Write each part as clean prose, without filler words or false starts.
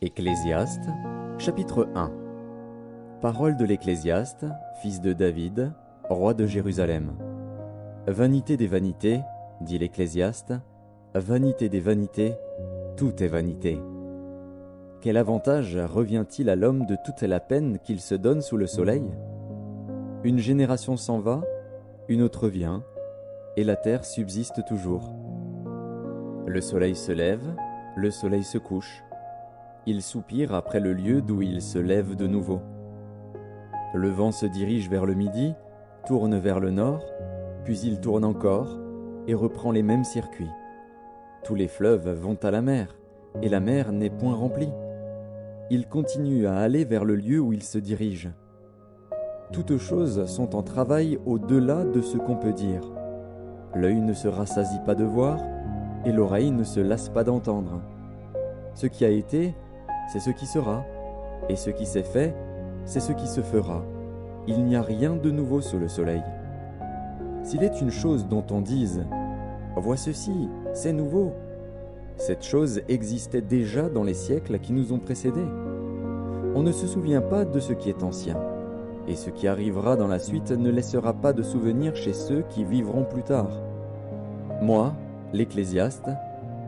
Ecclésiaste, chapitre 1. Parole de l'Ecclésiaste, fils de David, roi de Jérusalem. Vanité des vanités, dit l'Ecclésiaste, vanité des vanités, tout est vanité. Quel avantage revient-il à l'homme de toute la peine qu'il se donne sous le soleil? Une génération s'en va, une autre vient, et la terre subsiste toujours. Le soleil se lève, le soleil se couche. Il soupire après le lieu d'où il se lève de nouveau. Le vent se dirige vers le midi, tourne vers le nord, puis il tourne encore et reprend les mêmes circuits. Tous les fleuves vont à la mer, et la mer n'est point remplie. Il continue à aller vers le lieu où il se dirige. Toutes choses sont en travail au-delà de ce qu'on peut dire. L'œil ne se rassasie pas de voir, et l'oreille ne se lasse pas d'entendre. Ce qui a été, c'est ce qui sera, et ce qui s'est fait, c'est ce qui se fera. Il n'y a rien de nouveau sous le soleil. S'il est une chose dont on dise « Vois ceci, c'est nouveau », cette chose existait déjà dans les siècles qui nous ont précédés. On ne se souvient pas de ce qui est ancien, et ce qui arrivera dans la suite ne laissera pas de souvenir chez ceux qui vivront plus tard. Moi, l'Ecclésiaste,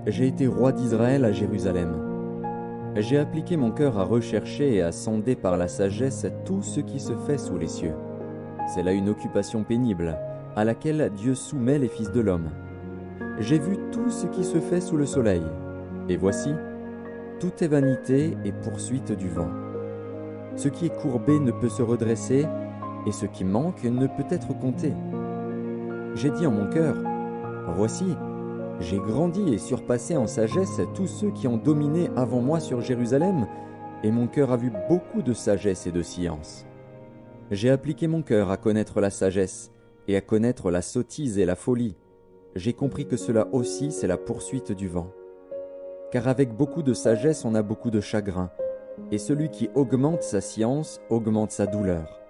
j'ai été roi d'Israël à Jérusalem. J'ai appliqué mon cœur à rechercher et à sonder par la sagesse tout ce qui se fait sous les cieux. C'est là une occupation pénible, à laquelle Dieu soumet les fils de l'homme. J'ai vu tout ce qui se fait sous le soleil, et voici, tout est vanité et poursuite du vent. Ce qui est courbé ne peut se redresser, et ce qui manque ne peut être compté. J'ai dit en mon cœur, voici, j'ai grandi et surpassé en sagesse tous ceux qui ont dominé avant moi sur Jérusalem, et mon cœur a vu beaucoup de sagesse et de science. J'ai appliqué mon cœur à connaître la sagesse, et à connaître la sottise et la folie. J'ai compris que cela aussi c'est la poursuite du vent. Car avec beaucoup de sagesse on a beaucoup de chagrin, et celui qui augmente sa science augmente sa douleur.